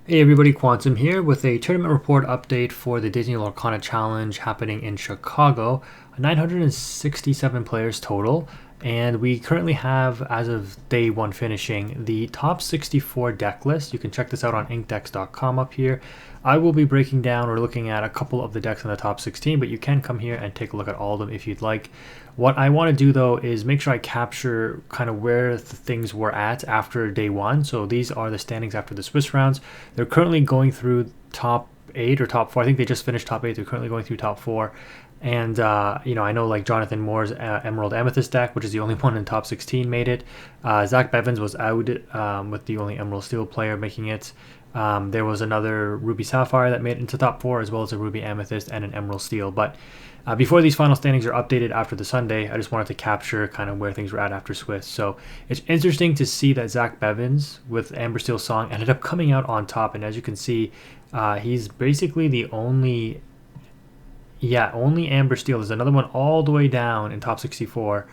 Hey everybody, Quantum here with a tournament report update for the Disney Lorcana Challenge happening in Chicago. 967 players total, and we currently have, as of day one finishing, the top 64 deck list. You can check this out on inkdecks.com up here. I will be breaking down or looking at a couple of the decks in the top 16, but you can come here and take a look at all of them if you'd like. What I want to do though is make sure I capture kind of where the things were at after day one. So these are the standings after the Swiss rounds. They're currently going through top 8 or top 4. I think they just finished top 8. They're currently going through top 4. And, I know like Jonathan Moore's Emerald Amethyst deck, which is the only one in top 16, made it. Zach Bevins was out with the only Emerald Steel player making it. There was another Ruby Sapphire that made it into top 4, as well as a Ruby Amethyst and an Emerald Steel. But before these final standings are updated after the Sunday, I just wanted to capture kind of where things were at after Swiss. So it's interesting to see that Zach Bevins with Amber Steel Song ended up coming out on top. And as you can see, he's basically the only Amber Steel. There's another one all the way down in top 64.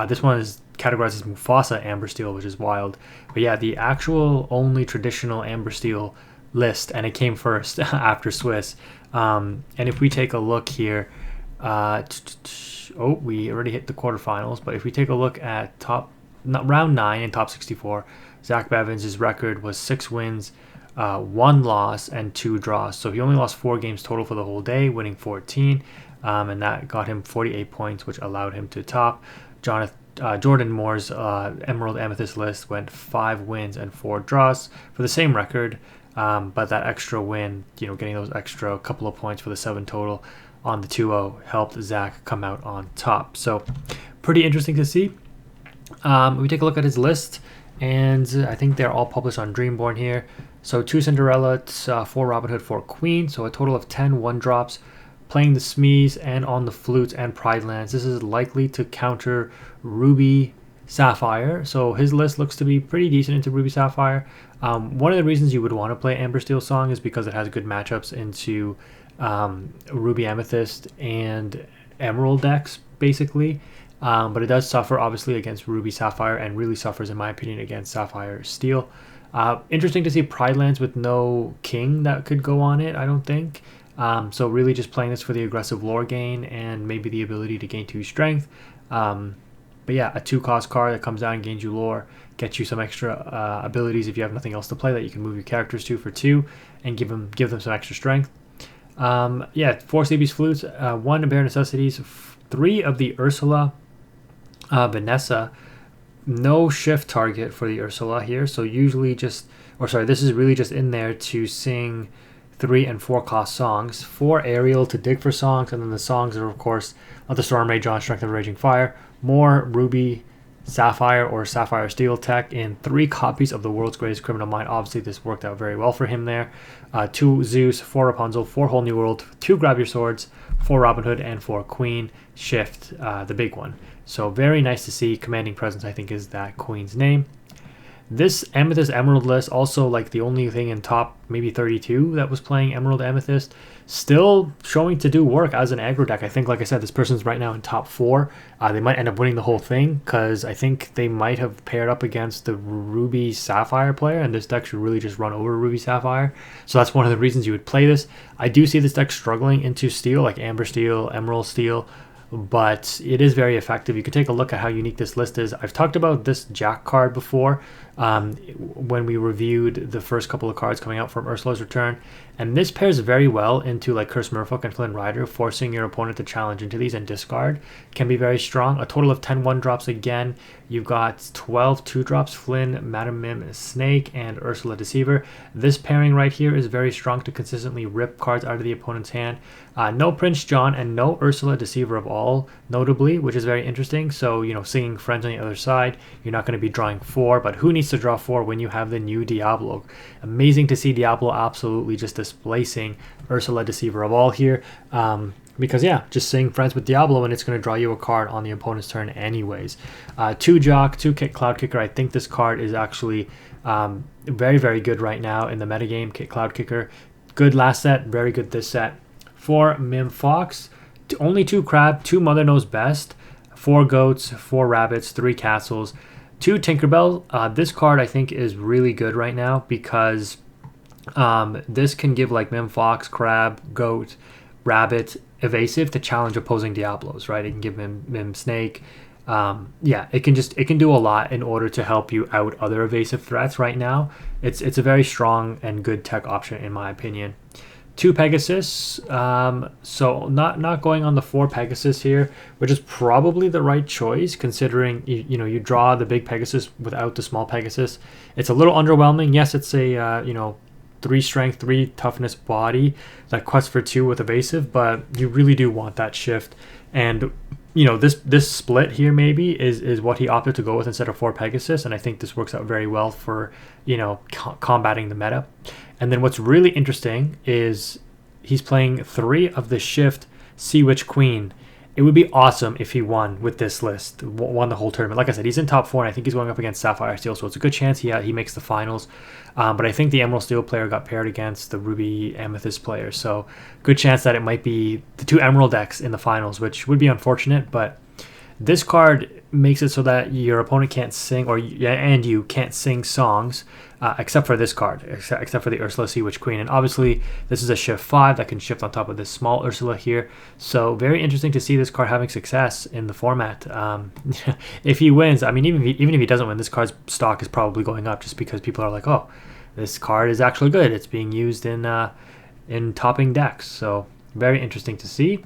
This one is categorized as Mufasa Amber Steel, which is wild. But yeah, the actual only traditional Amber Steel list, and it came first after Swiss. And if we take a look here, we already hit the quarterfinals. But if we take a look at round 9 in top 64, Zach Bevins' record was 6 wins, 1 loss, and 2 draws. So he only lost 4 games total for the whole day, winning 14, and that got him 48 points, which allowed him to top. Jordan Moore's Emerald Amethyst list went 5 wins and 4 draws for the same record, but that extra win, getting those extra couple of points for the 7 total on the 2-0 helped Zach come out on top. So pretty interesting to see. We take a look at his list, and I think they're all published on Dreamborn here. So 2 Cinderella, 4 Robin Hood, 4 Queen, so a total of 10 1-drops, playing the Smees and on the flutes and Pride Lands. This is likely to counter Ruby Sapphire, so his list looks to be pretty decent into Ruby Sapphire. One of the reasons you would want to play Amber Steel Song is because it has good matchups into Ruby Amethyst and Emerald decks, basically. But it does suffer, obviously, against Ruby Sapphire, and really suffers, in my opinion, against Sapphire Steel. Interesting to see Pride Lands with no king that could go on it, I don't think. So really just playing this for the aggressive lore gain and maybe the ability to gain 2 strength. But yeah, a 2-cost card that comes down and gains you lore, gets you some extra abilities if you have nothing else to play that you can move your characters to for 2 and give them some extra strength. 4 CB's Flutes, 1 Bare Necessities, 3 of the Ursula, Vanessa. No shift target for the Ursula here, so usually this is really just in there to sing 3 and 4 cost songs. 4 Ariel to dig for songs, and then the songs are, of course, Let the Storm Rage On, Strength of Raging Fire, more Ruby Sapphire or Sapphire Steel tech in 3 copies of the World's Greatest Criminal Mind. Obviously, this worked out very well for him there. 2 Zeus, 4 Rapunzel, 4 Whole New World, 2 Grab Your Swords, 4 Robin Hood, and 4 Queen. Shift, the big one. So very nice to see. Commanding Presence, I think, is that Queen's name. This Amethyst Emerald list, also like the only thing in top maybe 32 that was playing Emerald Amethyst, still showing to do work as an aggro deck. I think, like I said, this person's right now in top 4. They might end up winning the whole thing because I think they might have paired up against the Ruby Sapphire player, and this deck should really just run over Ruby Sapphire. So that's one of the reasons you would play this. I do see this deck struggling into Steel, like Amber Steel, Emerald Steel, but it is very effective. You can take a look at how unique this list is. I've talked about this Jack card before when we reviewed the first couple of cards coming out from Ursula's Return, and this pairs very well into like Curse Merfolk and Flynn Rider. Forcing your opponent to challenge into these and discard can be very strong. A total of 10 1-drops again. You've got 12 2-drops, Flynn, Madam Mim, Snake, and Ursula Deceiver. This pairing right here is very strong to consistently rip cards out of the opponent's hand. No Prince John and no Ursula Deceiver of all, notably, which is very interesting. So, singing Friends on the other side, you're not going to be drawing 4, but who needs to draw 4 when you have the new Diablo? Amazing to see Diablo absolutely just displacing Ursula Deceiver of all here. Because just sing Friends with Diablo and it's going to draw you a card on the opponent's turn anyways. 2 Jock, 2 Kit Cloud Kicker. I think this card is actually very, very good right now in the metagame. Kit Cloud Kicker, good last set, very good this set. 4 Mim Fox, only 2 Crab, 2 Mother Knows Best, 4 Goats, 4 Rabbits, 3 Castles, 2 Tinkerbell. This card I think is really good right now because This can give like Mim Fox, Crab, Goat, Rabbit, Evasive to challenge opposing Diablos, right? It can give Mim Snake. Yeah, it can do a lot in order to help you out other evasive threats right now. It's a very strong and good tech option in my opinion. 2 Pegasus, so not going on the 4 Pegasus here, which is probably the right choice considering you draw the big Pegasus without the small Pegasus. It's a little underwhelming. Yes, it's a 3 strength, 3 toughness body that quests for 2 with evasive, but you really do want that shift. And this split here maybe is what he opted to go with instead of 4 Pegasus, and I think this works out very well for combating the meta. And then what's really interesting is he's playing 3 of the shift Sea Witch Queen. It would be awesome if he won with this list, won the whole tournament. Like I said, he's in top 4, and I think he's going up against Sapphire Steel, so it's a good chance he makes the finals. But I think the Emerald Steel player got paired against the Ruby Amethyst player, so good chance that it might be the 2 Emerald decks in the finals, which would be unfortunate, but this card makes it so that your opponent can't sing, and you can't sing songs, except for this card, except for the Ursula Sea Witch Queen. And obviously, this is a shift 5 that can shift on top of this small Ursula here. So very interesting to see this card having success in the format. If he wins, I mean, even if he doesn't win, this card's stock is probably going up just because people are like, oh, this card is actually good. It's being used in topping decks. So very interesting to see.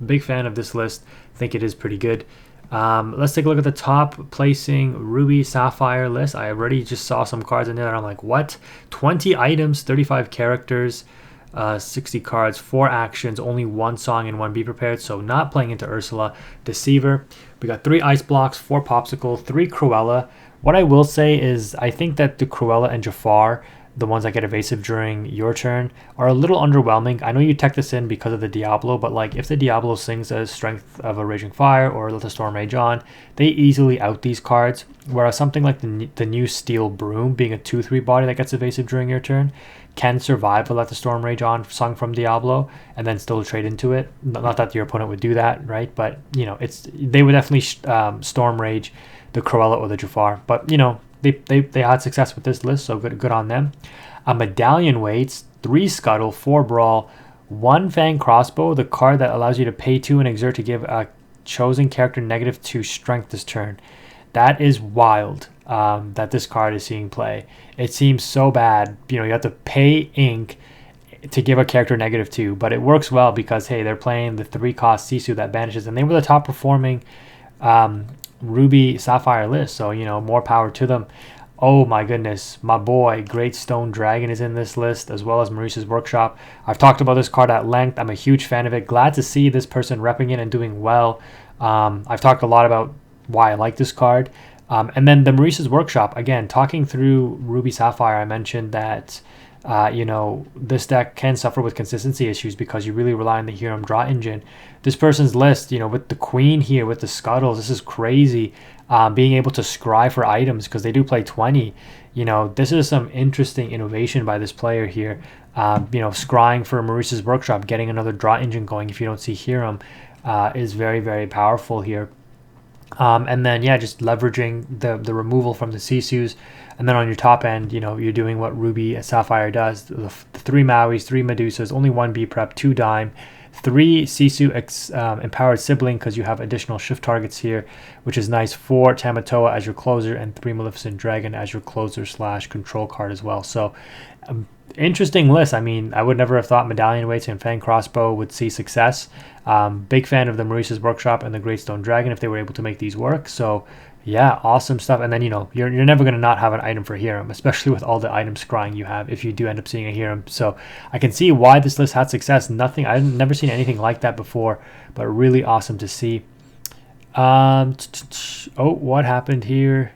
Big fan of this list. Think it is pretty good. Let's take a look at the top placing Ruby Sapphire list. I already just saw some cards in there that I'm like, what? 20 items, 35 characters, 60 cards, 4 actions, only 1 song and 1 be prepared. So not playing into Ursula. Deceiver. We got 3 Ice Blocks, 4 Popsicle, 3 Cruella. What I will say is I think that the Cruella and Jafar, the ones that get evasive during your turn, are a little underwhelming. I know you tech this in because of the Diablo, but like if the Diablo sings a Strength of a Raging Fire or Let the Storm Rage On, they easily out these cards. Whereas something like the new Steel Broom, being a 2/3 body that gets evasive during your turn, can survive the Let the Storm Rage On sung from Diablo and then still trade into it. Not that your opponent would do that, right? But they would definitely Storm Rage the Cruella or the Jafar. But they had success with this list, so good on them. A Medallion Waits, 3 Scuttle, 4 Brawl, 1 Fang Crossbow, the card that allows you to pay 2 and exert to give a chosen character -2 strength this turn. That is wild that this card is seeing play. It seems so bad. You have to pay ink to give a character -2, but it works well because, hey, they're playing the 3-cost Sisu that banishes, and they were the top performing Ruby Sapphire list, so more power to them. Oh my goodness, my boy Great Stone Dragon is in this list, as well as Maurice's Workshop. I've talked about this card at length. I'm a huge fan of it. Glad to see this person repping it and doing well. I've talked a lot about why I like this card. And then the Maurice's Workshop, again, talking through Ruby Sapphire, I mentioned that this deck can suffer with consistency issues because you really rely on the Hiram draw engine. This person's list, with the Queen here, with the Scuttles, this is crazy. Being able to scry for items because they do play 20. This is some interesting innovation by this player here. Scrying for Maurice's Workshop, getting another draw engine going if you don't see Hiram is very, very powerful here. And then, just leveraging the removal from the Sisus. And then on your top end, you're doing what Ruby Sapphire does. The 3 Mauis, 3 Medusas, only 1 B-Prep, 2 Dime, 3 Sisu Empowered Sibling because you have additional shift targets here, which is nice. 4 Tamatoa as your closer, and 3 Maleficent Dragon as your closer / control card as well. So, interesting list. I mean, I would never have thought Medallion Weights and Fang Crossbow would see success. Big fan of the Maurice's Workshop and the Great Stone Dragon if they were able to make these work. So, yeah, awesome stuff. And then, you're never going to not have an item for Hiram, especially with all the item scrying you have if you do end up seeing a Hiram. So I can see why this list had success. I've never seen anything like that before, but really awesome to see. Oh, what happened here?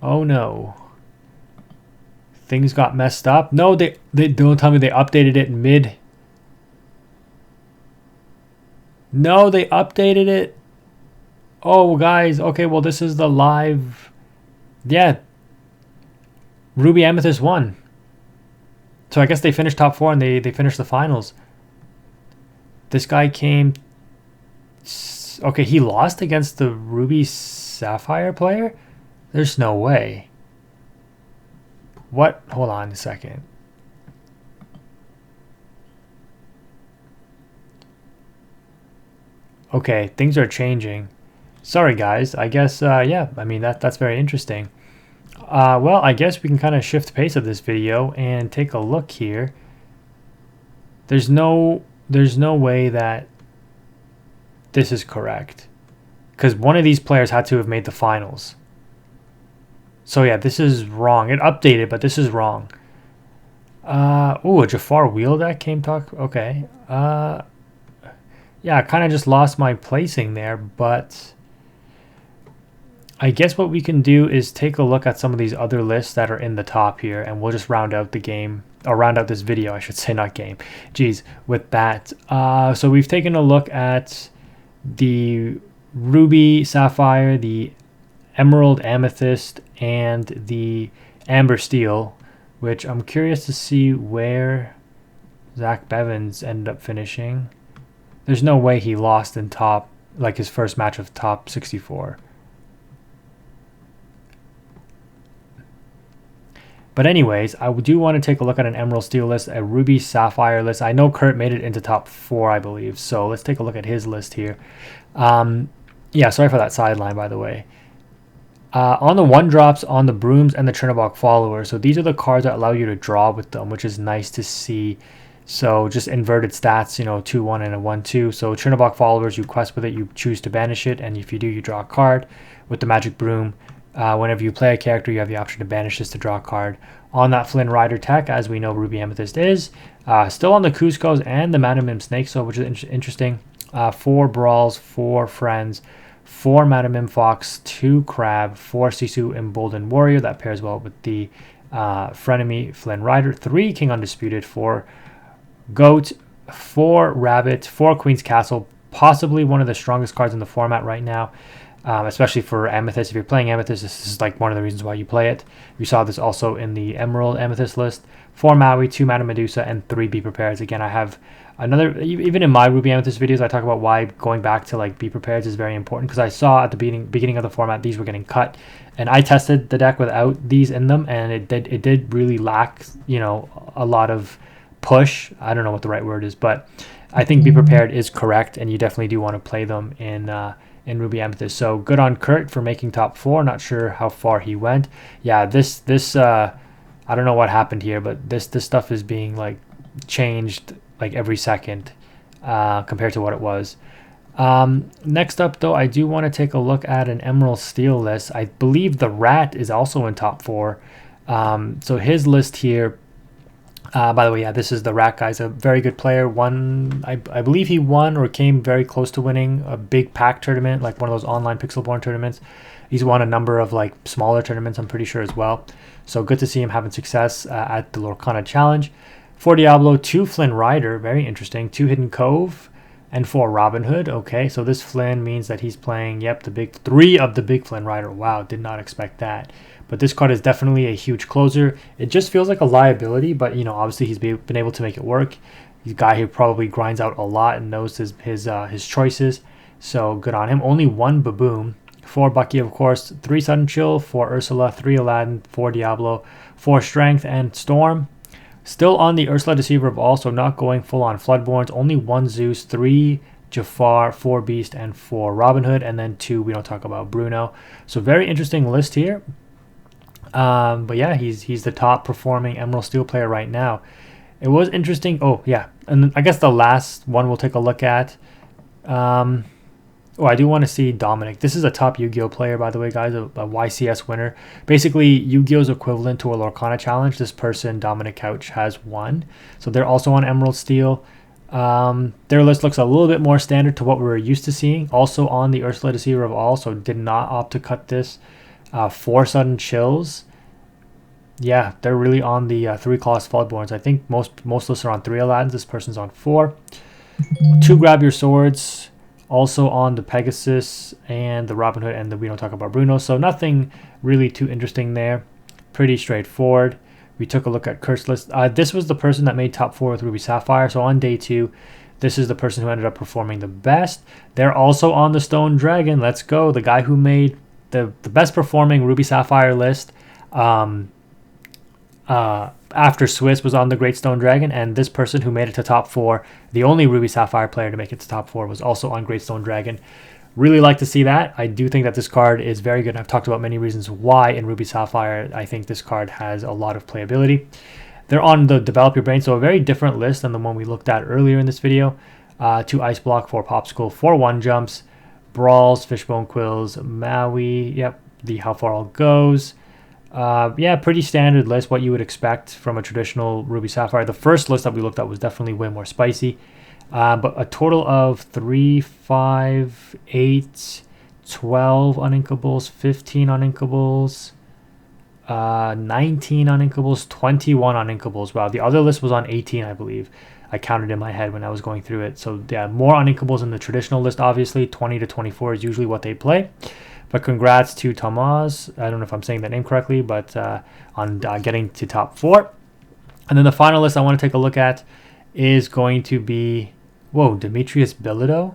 Oh, no. Things got messed up. No, they don't tell me they updated it mid. No, they updated it. Oh, guys. Okay, well, this is the live. Yeah. Ruby Amethyst won. So I guess they finished top 4 and they finished the finals. This guy came. Okay, he lost against the Ruby Sapphire player? There's no way. What? Hold on a second. Okay, things are changing. Sorry, guys. I guess, yeah, I mean, that's very interesting. Well, I guess we can kind of shift pace of this video and take a look here. There's no way that this is correct, because one of these players had to have made the finals. So yeah, this is wrong. It updated, but this is wrong. A Jafar wheel deck came talk. Okay. Yeah, I kind of just lost my placing there, but I guess what we can do is take a look at some of these other lists that are in the top here, and we'll just round out the game, or round out this video, I should say, not game. Jeez, with that. So we've taken a look at the Ruby Sapphire, the Emerald Amethyst, and the Amber Steel, which I'm curious to see where Zach Bevins ended up finishing. There's no way he lost in top, like his first match of top 64. But anyways, I do want to take a look at an Emerald Steel list, a Ruby Sapphire list. I know Kurt made it into top 4, I believe. So let's take a look at his list here. Yeah, sorry for that sideline, by the way. On the 1-drops, on the Brooms, and the Chernobog Followers. So these are the cards that allow you to draw with them, which is nice to see. So just inverted stats, 2-1 and a 1-2. So Chernobog Followers, you quest with it, you choose to banish it, and if you do, you draw a card. With the Magic Broom, whenever you play a character, you have the option to banish this to draw a card. On that Flynn Rider tech, as we know Ruby Amethyst is. Still on the Cuscos and the Madamim Snake, so which is interesting. 4 Brawls, 4 Friends, 4 Madamim Fox, 2 Crab, 4 Sisu Emboldened Warrior. That pairs well with the Frenemy Flynn Rider. 3 King Undisputed, 4 Goat, 4 Rabbit, 4 Queen's Castle. Possibly one of the strongest cards in the format right now. Especially for Amethyst. If you're playing Amethyst, this is like one of the reasons why you play it. We saw this also in the Emerald Amethyst list. 4 Maui, 2 Madame Medusa, and 3 Be Prepared. Again, I have another, even in my Ruby Amethyst videos, I talk about why going back to like Be Prepared is very important, because I saw at the beginning of the format these were getting cut, and I tested the deck without these in them, and it did really lack, a lot of push. I don't know what the right word is, but I think Be Prepared is correct, and you definitely do want to play them in Ruby Amethyst. So good on Kurt for making top 4. Not sure how far he went. Yeah, this I don't know what happened here, but this stuff is being like changed like every second compared to what it was. Next up, though, I do want to take a look at an Emerald Steel list. I believe the Rat is also in top 4. So his list here. By the way, yeah, this is the Rat guy. He's a very good player. I believe he won or came very close to winning a big pack tournament, like one of those online Pixelborn tournaments. He's won a number of like smaller tournaments, I'm pretty sure, as well. So good to see him having success at the Lorcana Challenge. 4 Diablo, 2 Flynn Rider, very interesting. 2 Hidden Cove, and 4 Robin Hood. Okay, so this Flynn means that he's playing, the big 3 of the big Flynn Rider. Wow, did not expect that. But this card is definitely a huge closer. It just feels like a liability, but obviously he's been able to make it work. He's a guy who probably grinds out a lot and knows his choices. So good on him. Only 1 Baboom, 4 Bucky, of course, 3 Sudden Chill, 4 Ursula, 3 Aladdin, 4 Diablo, 4 Strength, and Storm. Still on the Ursula Deceiver of All, so not going full on Floodborns. Only 1 Zeus, 3 Jafar, 4 Beast, and 4 Robin Hood, and then 2 we don't talk about Bruno. So very interesting list here. But yeah, he's the top performing Emerald Steel player right now. It was interesting. Oh yeah, and I guess the last one we'll take a look at. I do want to see Dominic. This is a top Yu-Gi-Oh player, by the way, guys, a YCS winner. Basically, Yu-Gi-Oh's equivalent to a Lorcana challenge. This person, Dominic Couch, has won. So they're also on Emerald Steel. Their list looks a little bit more standard to what we were used to seeing. Also on the Ursula Deceiver of All, so did not opt to cut this. 4 Sudden Chills. Yeah, they're really on the 3 Claws Floodborns. I think most lists are on 3 Aladdins. This person's on 4. 2 Grab Your Swords. Also on the Pegasus and the Robin Hood, and we don't talk about Bruno. So nothing really too interesting there. Pretty straightforward. We took a look at Kurt's list. This was the person that made top 4 with Ruby Sapphire. So on day 2, this is the person who ended up performing the best. They're also on the Stone Dragon. Let's go. The guy who made the best performing Ruby Sapphire list. after Swiss was on the Great Stone Dragon, and this person who made it to top 4, the only Ruby Sapphire player to make it to top 4, was also on Great Stone Dragon. Really like to see that. I do think that this card is very good. I've talked about many reasons why in Ruby Sapphire I think this card has a lot of playability. They're on the Develop Your Brain, so a very different list than the one we looked at earlier in this video. 2 Ice Block, 4 Popsicle, 4 1-jumps, Brawls, Fishbone Quills, Maui, yep, the How Far All Goes. Yeah, pretty standard list, what you would expect from a traditional Ruby Sapphire. The first list that we looked at was definitely way more spicy. But a total of 3, 5, 8, 12 uninkables, 15 uninkables, 19 uninkables, 21 uninkables. Wow, the other list was on 18, I believe. I counted in my head when I was going through it. So yeah, more uninkables in the traditional list, obviously. 20 to 24 is usually what they play. But congrats to Tomas. I don't know if I'm saying that name correctly, but on getting to top 4. And then the final list I want to take a look at is going to be, whoa, Demetrius Bilodeau.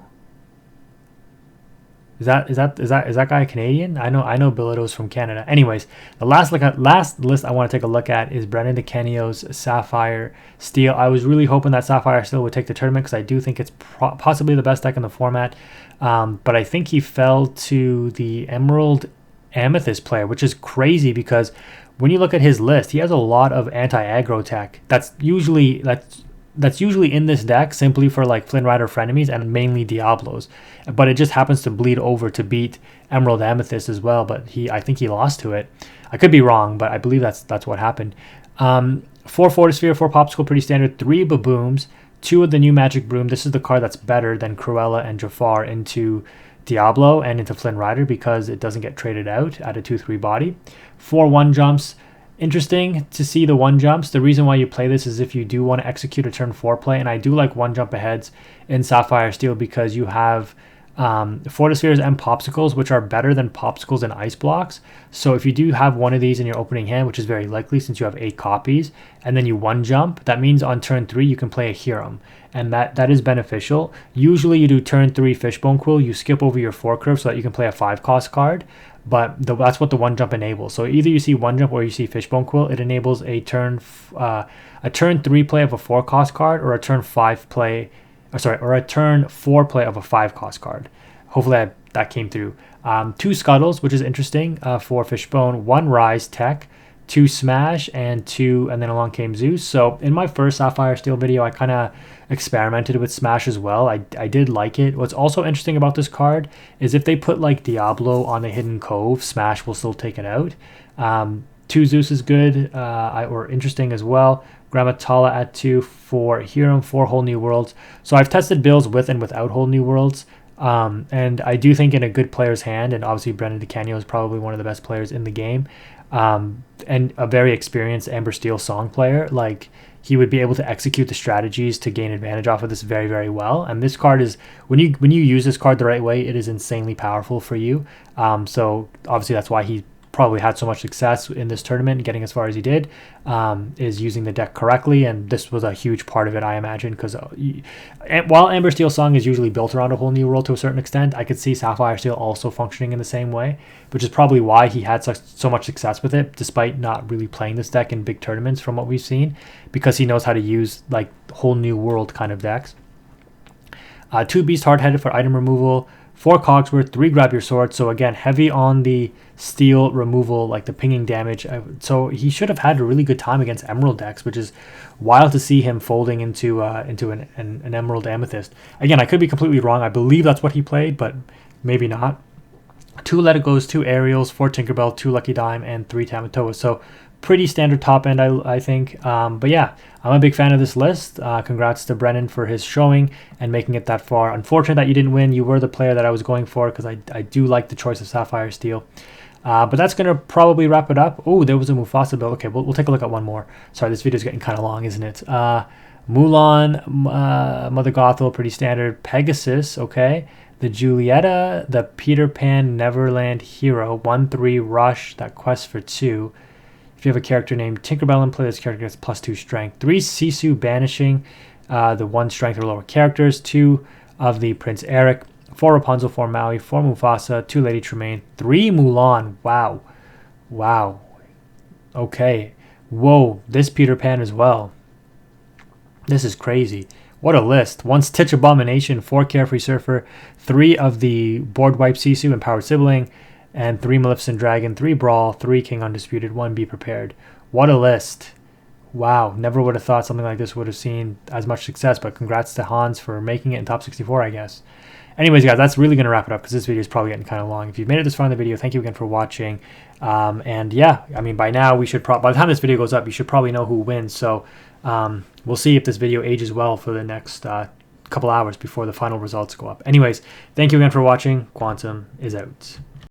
Is that guy Canadian? I know Bilodeau's from Canada. Anyways, the last list I want to take a look at is Brendan DeCanio's Sapphire Steel. I was really hoping that Sapphire Steel would take the tournament because I do think it's possibly the best deck in the format. But I think he fell to the Emerald Amethyst player, which is crazy because when you look at his list, he has a lot of anti-aggro tech. That's usually in this deck simply for like Flynn Rider frenemies and mainly Diablos, but it just happens to bleed over to beat Emerald Amethyst as well. But I think he lost to it. I could be wrong, but I believe that's what happened. 4 Fortisphere, 4 Popsicle, pretty standard. 3 Babooms, 2 of the new Magic Broom. This is the card that's better than Cruella and Jafar into Diablo and into Flynn Rider because it doesn't get traded out at a 2/3 body. 4 1-jumps. Interesting to see the 1-jumps. The reason why you play this is if you do want to execute a turn 4 play, and I do like 1-jump aheads in Sapphire Steel because you have Fortispheres and Popsicles, which are better than Popsicles and Ice Blocks. So if you do have one of these in your opening hand, which is very likely since you have 8 copies, and then you 1-jump, that means on turn 3 you can play a Hiram, and that is beneficial. Usually you do turn 3 Fishbone Quill, you skip over your 4 curve so that you can play a 5-cost card. But that's what the 1-jump enables. So either you see 1-jump or you see Fishbone Quill. It enables a turn 3 play of a 4-cost card or a turn 5 play, or a turn 4 play of a 5-cost card. Hopefully that came through. 2 Scuttles, which is interesting for Fishbone. 1 Rise Tech, 2 Smash, and then along came Zeus. So in my first Sapphire Steel video, I kind of experimented with Smash as well. I did like it. What's also interesting about this card is if they put like Diablo on the Hidden Cove, Smash will still take it out. 2 Zeus is good or interesting as well. Gramatala at 2 for Hiram, 4 Whole New Worlds. So I've tested builds with and without Whole New Worlds. And I do think in a good player's hand, and obviously Brendan DeCanio is probably one of the best players in the game, and a very experienced Amber Steel song player, like he would be able to execute the strategies to gain advantage off of this very, very well. And this card is, when you use this card the right way, it is insanely powerful for you. So obviously that's why he probably had so much success in this tournament, getting as far as he did, is using the deck correctly, and this was a huge part of it, I imagine, because while Amber Steel Song is usually built around a Whole New World to a certain extent, I could see Sapphire Steel also functioning in the same way, which is probably why he had so much success with it, despite not really playing this deck in big tournaments from what we've seen, because he knows how to use like Whole New World kind of decks. 2 Beast Hard-Headed for item removal, 4 Cogsworth, 3 Grab Your Sword. So again, heavy on the steel removal, like the pinging damage. So he should have had a really good time against Emerald decks, which is wild to see him folding into an Emerald Amethyst. Again, I could be completely wrong. I believe that's what he played, but maybe not. 2 Let It Goes, 2 Aerials, 4 Tinkerbell, 2 Lucky Dime, and 3 Tamatoa. So pretty standard top end, I think. But yeah, I'm a big fan of this list. Congrats to Brennan for his showing and making it that far. Unfortunate that you didn't win. You were the player that I was going for because I do like the choice of Sapphire Steel. But that's going to probably wrap it up. Oh, there was a Mufasa build. Okay, we'll take a look at one more. Sorry, this video is getting kind of long, isn't it? Mulan, Mother Gothel, pretty standard. Pegasus, okay. The Julieta, the Peter Pan Neverland Hero, 1/3 Rush, that quest for 2. If you have a character named Tinkerbell in play, this character gets +2 strength. 3 Sisu Banishing, the 1 strength or lower characters. 2 of the Prince Eric. 4 Rapunzel, 4 Maui, 4 Mufasa, 2 Lady Tremaine, 3 Mulan. Wow. Okay. Whoa, this Peter Pan as well. This is crazy. What a list. 1 Stitch Abomination, 4 Carefree Surfer, 3 of the Board Wipe Sisu, Empowered Sibling, and 3 Maleficent Dragon, 3 Brawl, 3 King Undisputed, 1 Be Prepared. What a list. Wow, never would have thought something like this would have seen as much success, but congrats to Hans for making it in top 64, I guess. Anyways, guys, that's really going to wrap it up because this video is probably getting kind of long. If you've made it this far in the video, thank you again for watching. And yeah, I mean, by now, we should by the time this video goes up, you should probably know who wins. So we'll see if this video ages well for the next couple hours before the final results go up. Anyways, thank you again for watching. Quantum is out.